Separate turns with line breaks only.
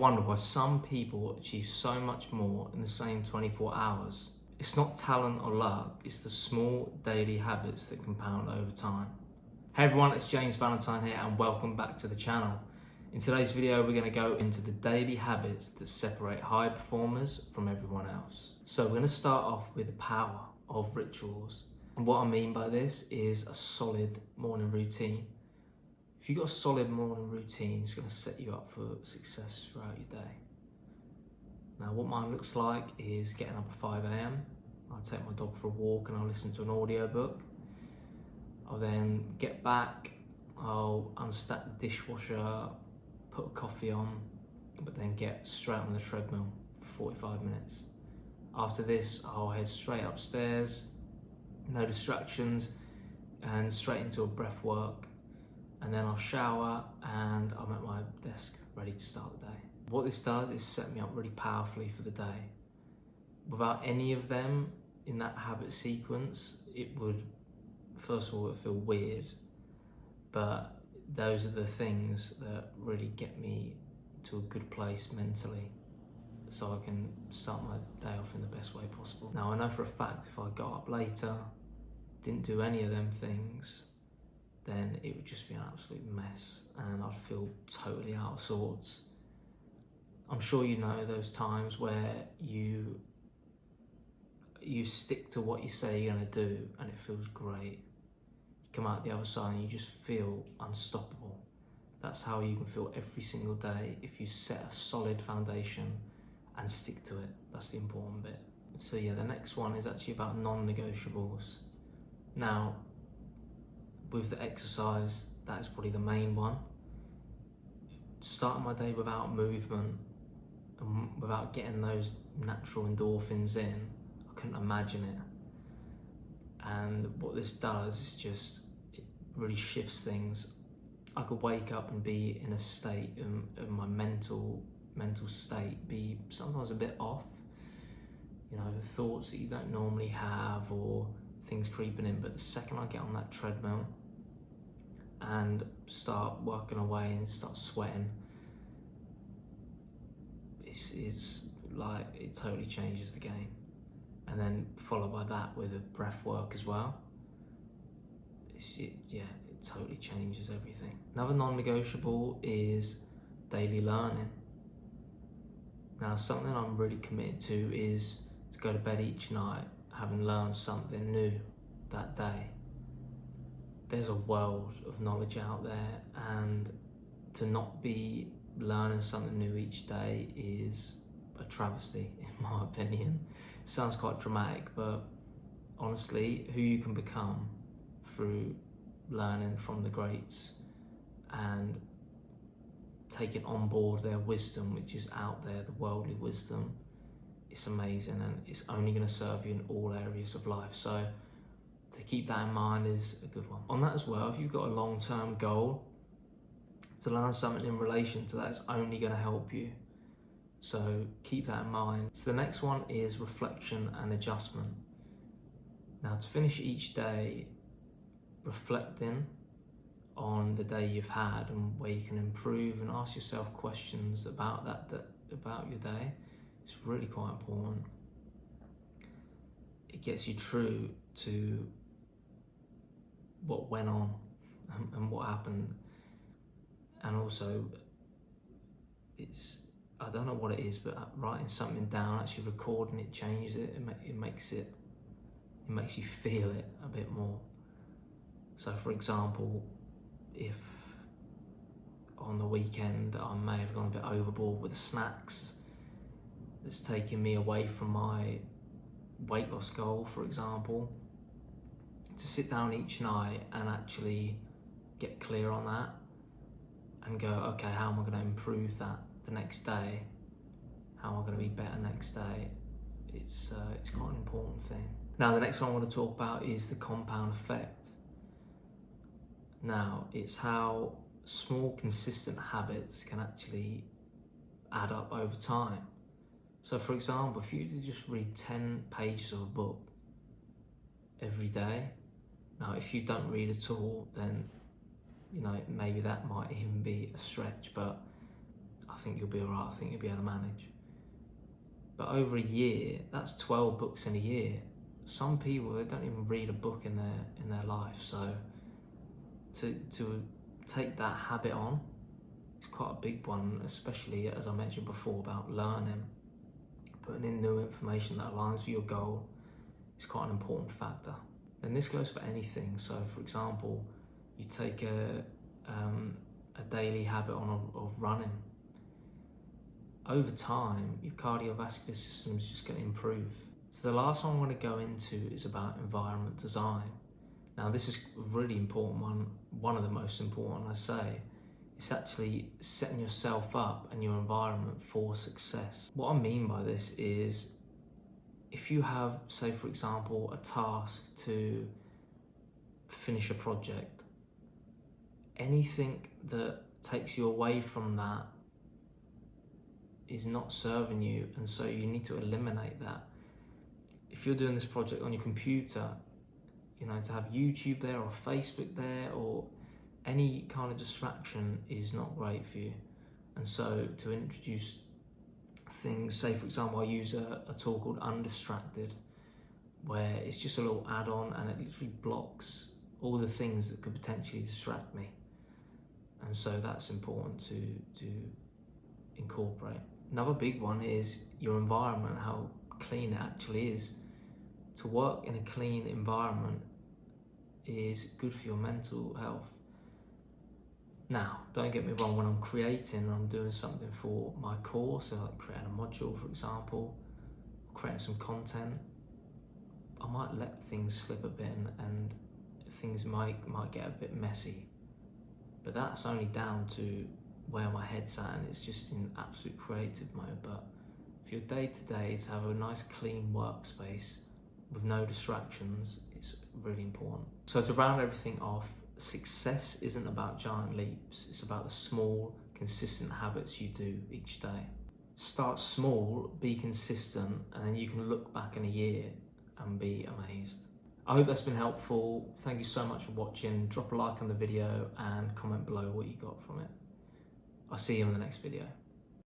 wonder why some people achieve so much more in the same 24 hours. It's not talent or luck, it's the small daily habits that compound over time. Hey everyone, it's James Valentine here and welcome back to the channel. In today's video, we're going to go into the daily habits that separate high performers from everyone else. So we're going to start off with the power of rituals. And what I mean by this is a solid morning routine. If you've got a solid morning routine, it's going to set you up for success throughout your day. Now, what mine looks like is getting up at 5 a.m. I'll take my dog for a walk and I'll listen to an audiobook. I'll then get back, I'll unstack the dishwasher, put a coffee on, but then get straight on the treadmill for 45 minutes. After this, I'll head straight upstairs, no distractions, and straight into a breath work. And then I'll shower and I'm at my desk ready to start the day. What this does is set me up really powerfully for the day. Without any of them in that habit sequence, it would, first of all, it would feel weird, but those are the things that really get me to a good place mentally so I can start my day off in the best way possible. Now, I know for a fact if I got up later, didn't do any of them things, then it would just be an absolute mess and I'd feel totally out of sorts. I'm sure you know those times where you stick to what you say you're gonna do and it feels great. You come out the other side and you just feel unstoppable. That's how you can feel every single day if you set a solid foundation and stick to it. That's the important bit. So yeah, the next one is actually about non-negotiables. Now, with the exercise, that is probably the main one. Starting my day without movement and without getting those natural endorphins in, I couldn't imagine it. And what this does is just, it really shifts things. I could wake up and be in a state, of my mental state be sometimes a bit off. You know, thoughts that you don't normally have or things creeping in, but the second I get on that treadmill and start working away and start sweating, it's like it totally changes the game. And then followed by that with a breath work as well. It totally changes everything. Another non-negotiable is daily learning. Now, something I'm really committed to is to go to bed each night having learned something new that day. There's a world of knowledge out there, and to not be learning something new each day is a travesty, in my opinion. It sounds quite dramatic, but honestly, who you can become through learning from the greats and taking on board their wisdom, which is out there, the worldly wisdom, it's amazing, and it's only going to serve you in all areas of life. So to keep that in mind is a good one. On that as well, if you've got a long-term goal, to learn something in relation to that is only going to help you. So keep that in mind. So the next one is reflection and adjustment. Now, to finish each day reflecting on the day you've had and where you can improve and ask yourself questions about about your day, it's really quite important. It gets you true to what went on and what happened. And also, I don't know what it is, but writing something down, actually recording it changes it. It makes you feel it a bit more. So for example, if on the weekend I may have gone a bit overboard with the snacks, it's taking me away from my weight loss goal, for example, to sit down each night and actually get clear on that and go, okay, how am I going to improve that the next day? How am I going to be better next day? It's quite an important thing. Now, the next one I want to talk about is the compound effect. Now, it's how small, consistent habits can actually add up over time. So, for example, if you just read 10 pages of a book every day, now if you don't read at all, then maybe that might even be a stretch, but I I think you'll be alright, I think you'll be able to manage. But over a year, that's 12 books in a year. Some people, they don't even read a book in their life. So to take that habit on, it's quite a big one, especially as I mentioned before about learning. Putting in new information that aligns with your goal is quite an important factor. And this goes for anything. So for example, you take a daily habit of running. Over time, your cardiovascular system is just going to improve. So the last one I want to go into is about environment design. Now this is a really important one of the most important, I say. It's actually setting yourself up and your environment for success. What I mean by this is, if you have, say for example, a task to finish a project, anything that takes you away from that is not serving you, and so you need to eliminate that. If you're doing this project on your computer, to have YouTube there or Facebook there or any kind of distraction is not great for you. And so to introduce things, say for example, I use a tool called Undistracted, where it's just a little add-on and it literally blocks all the things that could potentially distract me. And so that's important to incorporate. Another big one is your environment, how clean it actually is. To work in a clean environment is good for your mental health. Now, don't get me wrong, when I'm creating, I'm doing something for my course, so like creating a module, for example, creating some content, I might let things slip a bit and things might get a bit messy. But that's only down to where my head's at, and it's just in absolute creative mode. But for your day-to-day, to have a nice clean workspace with no distractions, it's really important. So to round everything off, success isn't about giant leaps, it's about the small, consistent habits you do each day. Start small, be consistent, and then you can look back in a year and be amazed. I hope that's been helpful. Thank you so much for watching. Drop a like on the video and comment below what you got from it. I'll see you in the next video.